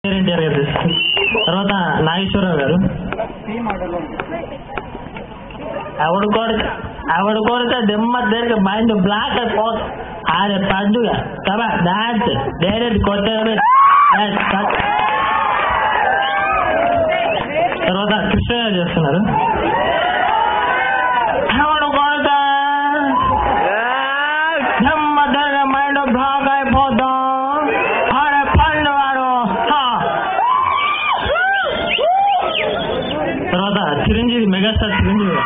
ఎన్టీఆర్ గారు, తర్వాత నాగేశ్వరరావు గారు. ఆవిడ కొడితే దిమ్మ తిరిగి మైండ్ బ్లాక్ అయిపోతుంది. ఆడ పండుగ కదా డాన్స్ డైరెక్ట్ కొట్టే. తర్వాత కృష్ణ గారు చేస్తున్నారు. ఆవిడ కొడితే దిమ్మ తిరిగి మైండ్ బ్లాక్ అయిపోతాం. ఆడ పండు వాడు. తర్వాత చిరంజీవి, మెగాస్టార్ చిరంజీవి.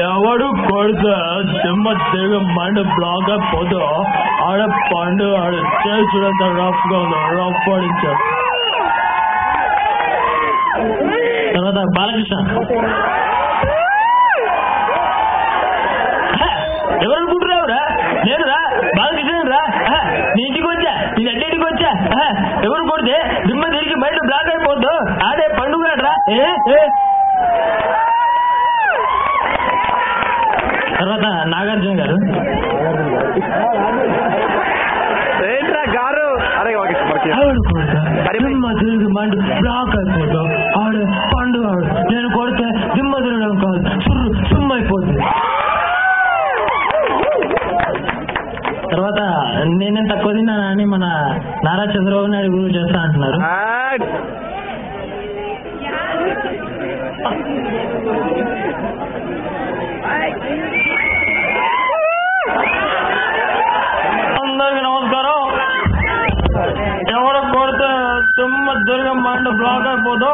ఎవడు కొడితే దిమ్మ తిరిగి మైండ్ బ్లాక్ అయిపోతా. ఆడ పండు ఆడు చూడంత రఫ్ గా ఉంది, రఫ్ పడించాడు. తర్వాత బాలకృష్ణ. ఎవరు అనుకుంటున్నావురా? నేనురా బాలకృష్ణ రా. నీ ఇంటికి వచ్చా, నేను అడ్డింటికి వచ్చా. ఎవరు కొడితే దిమ్మ తిరిగి మైండ్ బ్లాక్ అయిపోద్దు. ఆడే పండుగ రా. తర్వాత నాగార్జున గారు. దిమ్మ తిరిగి మైండ్ బ్లాక్ అయిపోద్దు. ఆడే పండుగ. నేను కొడితే దిమ్మ తిరగడం కాదు, సుమ్మ అయిపోద్ది. తర్వాత నేనేం తక్కువ తిన్నానా అని మన నారా చంద్రబాబు నాయుడు గురించి చేస్తా అంటున్నారు. అందరికి నమస్కారం. ఎవరు కొడితే దిమ్మ తిరిగి మైండ్ బ్లాక్ అయిపోదు.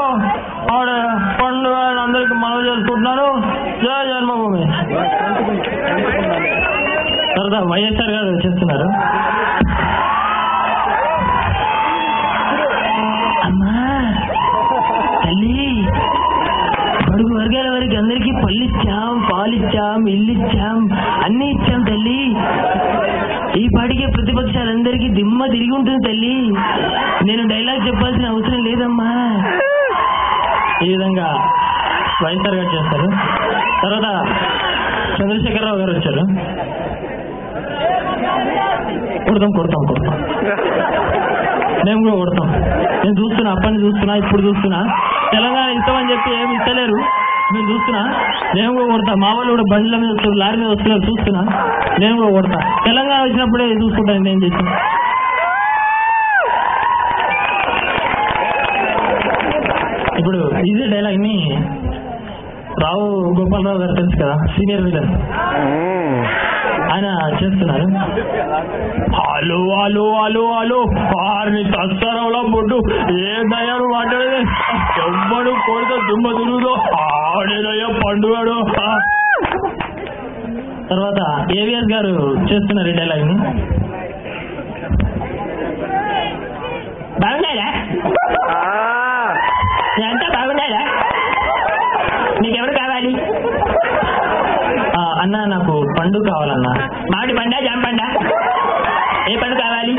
ఆడ పండుగ అందరికి మనవి చేసుకుంటున్నారు. జయ జన్మభూమి. తర్వాత వైఎస్ఆర్ గారు చేస్తున్నారు. అమ్మా తల్లి, బడుగు వర్గాల వారికి అందరికీ పళ్ళిచ్చాం, పాలిచ్చాం, ఇల్లిచ్చాం, అన్ని ఇచ్చాం తల్లి. ఈ పాటికే ప్రతిపక్షాలందరికీ దిమ్మ తిరిగి ఉంటుంది తల్లి. నేను డైలాగ్ చెప్పాల్సిన అవసరం లేదమ్మా. ఈ విధంగా వైఎస్ఆర్ గారు చేస్తారు. తర్వాత చంద్రశేఖరరావు గారు వచ్చారు. కొడతాం మేము కూడా కొడతాం. నేను చూస్తున్నా, అప్పని చూస్తున్నా, ఇప్పుడు చూస్తున్నా. తెలంగాణ ఇస్తామని చెప్పి ఏమి ఇస్తలేరు. నేను చూస్తున్నా, నేను కూడా కొడతా. మా వాళ్ళు కూడా బండ్ల మీద వస్తారు, లారీ మీద వస్తున్నారు, చూస్తున్నా. నేను కూడా కొడతా. తెలంగాణ వచ్చినప్పుడే చూసుకుంటాను నేను చేసి. ఇప్పుడు ఇదే డైలాగ్ ని రావు గోపాలరావు గారు తెలుసు కదా, సీనియర్ విలన్, ఆయన చేస్తున్నారు. హలో హలో హలో హలో ఆరిని తస్తారంలో బొడ్డు ఏ దయాలు మాట్లాడేది. ఎవ్వడు కొడితే దుమ్మ తిరుగుదో ఆడేదయ్యా పండుగాడు. తర్వాత ఏవిఎస్ గారు చేస్తున్నారు ఈ డైలాగ్ ని. బాగున్నాడా? అంతా బాగున్నాడా? నీకెవరు కావాలి? అన్నా నాకు పండు కావాలన్నా. మామిడి పండా, జామ పండా? ఏ పండు కావాలి?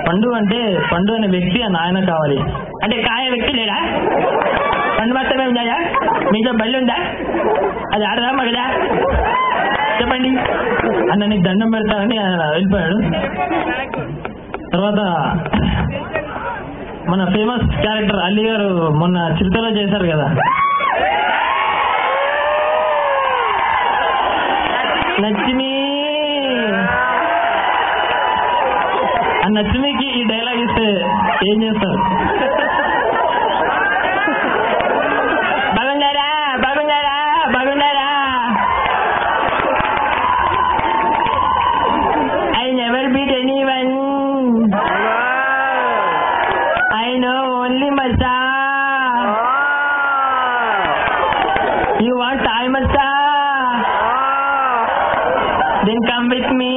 పండు అంటే పండు అనే వ్యక్తి అన్న, ఆయన కావాలి. అంటే కాయ వ్యక్తి లేడా? పండు మాత్రమే ఉందా? మీతో బళ్ళు ఉందా? అది ఆడదా మగదా? చెప్పండి అన్న, నీకు దండం పెడతానని ఆయన వెళ్ళిపోయాడు. తర్వాత మన ఫేమస్ క్యారెక్టర్ అల్లి గారు మొన్న చిరుతలో చేశారు కదా, లక్ష్మి. ఆ లక్ష్మికి ఈ డైలాగ్ ఇస్తే ఏం చేస్తారు? బాగున్నారా బాగున్నారా బాగున్నారా? I never beat anyone. I know only Masa. You want Thai Masa? Then come with me.